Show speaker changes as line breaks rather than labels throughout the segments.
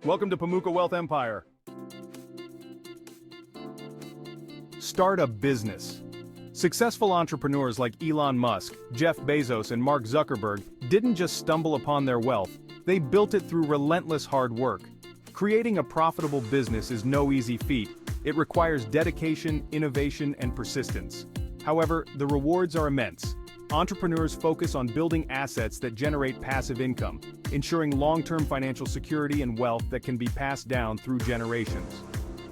Welcome to Pamuka Wealth Empire. Start a business. Successful entrepreneurs like Elon Musk, Jeff Bezos, and Mark Zuckerberg didn't just stumble upon their wealth, they built it through relentless hard work. Creating a profitable business is no easy feat. It requires dedication, innovation, and persistence. However, the rewards are immense. Entrepreneurs focus on building assets that generate passive income, ensuring long-term financial security and wealth that can be passed down through generations.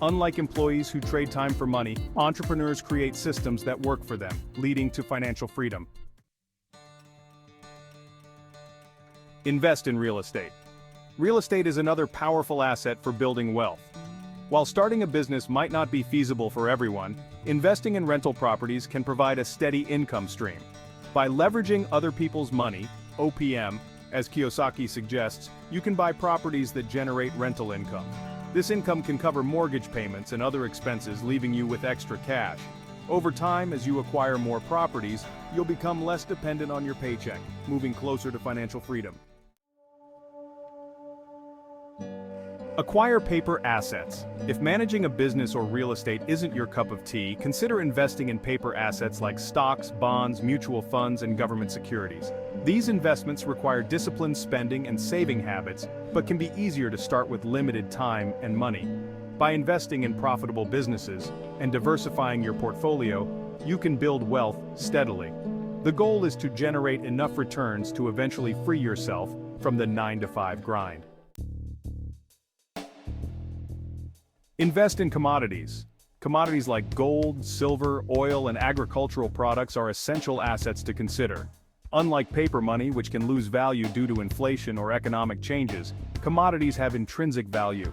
Unlike employees who trade time for money, entrepreneurs create systems that work for them, leading to financial freedom. Invest in real estate. Real estate is another powerful asset for building wealth. While starting a business might not be feasible for everyone, investing in rental properties can provide a steady income stream. By leveraging other people's money, OPM, as Kiyosaki suggests, you can buy properties that generate rental income. This income can cover mortgage payments and other expenses, leaving you with extra cash. Over time, as you acquire more properties, you'll become less dependent on your paycheck, moving closer to financial freedom. Acquire paper assets. If managing a business or real estate isn't your cup of tea, consider investing in paper assets like stocks, bonds, mutual funds, and government securities. These investments require disciplined spending and saving habits, but can be easier to start with limited time and money. By investing in profitable businesses and diversifying your portfolio, you can build wealth steadily. The goal is to generate enough returns to eventually free yourself from the 9-to-5 grind. Invest in commodities. Commodities like gold, silver, oil, and agricultural products are essential assets to consider. Unlike paper money, which can lose value due to inflation or economic changes, commodities have intrinsic value.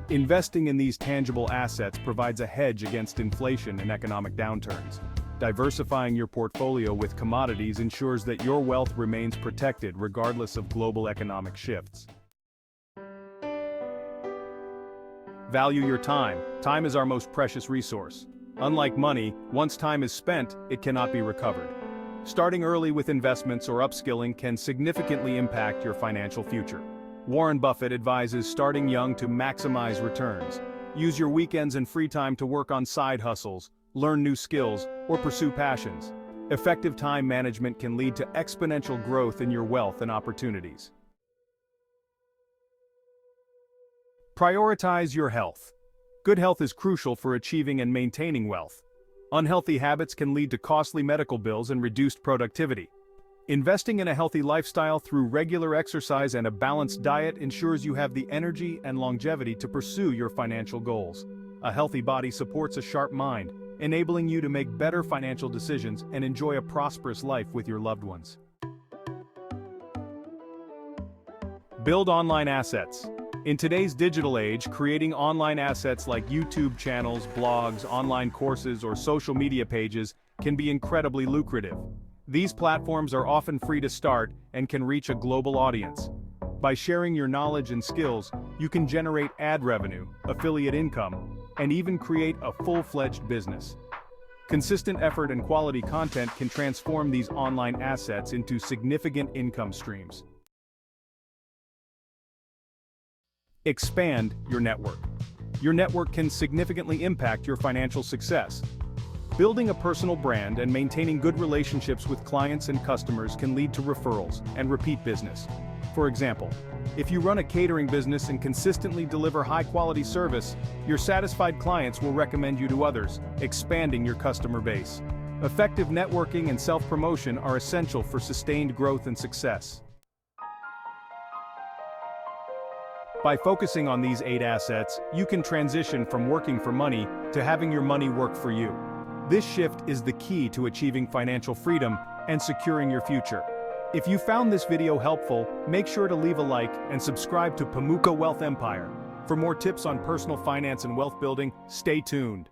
Investing in these tangible assets provides a hedge against inflation and economic downturns. Diversifying your portfolio with commodities ensures that your wealth remains protected regardless of global economic shifts. Value your time. Time is our most precious resource. Unlike money, once time is spent, it cannot be recovered. Starting early with investments or upskilling can significantly impact your financial future. Warren Buffett advises starting young to maximize returns. Use your weekends and free time to work on side hustles, learn new skills, or pursue passions. Effective time management can lead to exponential growth in your wealth and opportunities. Prioritize your health. Good health is crucial for achieving and maintaining wealth. Unhealthy habits can lead to costly medical bills and reduced productivity. Investing in a healthy lifestyle through regular exercise and a balanced diet ensures you have the energy and longevity to pursue your financial goals. A healthy body supports a sharp mind, enabling you to make better financial decisions and enjoy a prosperous life with your loved ones. Build online assets. In today's digital age, creating online assets like YouTube channels, blogs, online courses, or social media pages can be incredibly lucrative. These platforms are often free to start and can reach a global audience. By sharing your knowledge and skills, you can generate ad revenue, affiliate income, and even create a full-fledged business. Consistent effort and quality content can transform these online assets into significant income streams. Expand your network. Your network can significantly impact your financial success. Building a personal brand and maintaining good relationships with clients and customers can lead to referrals and repeat business. For example, if you run a catering business and consistently deliver high-quality service, your satisfied clients will recommend you to others, expanding your customer base. Effective networking and self-promotion are essential for sustained growth and success. By focusing on these 8 assets, you can transition from working for money to having your money work for you. This shift is the key to achieving financial freedom and securing your future. If you found this video helpful, make sure to leave a like and subscribe to Pamuka Wealth Empire. For more tips on personal finance and wealth building, stay tuned.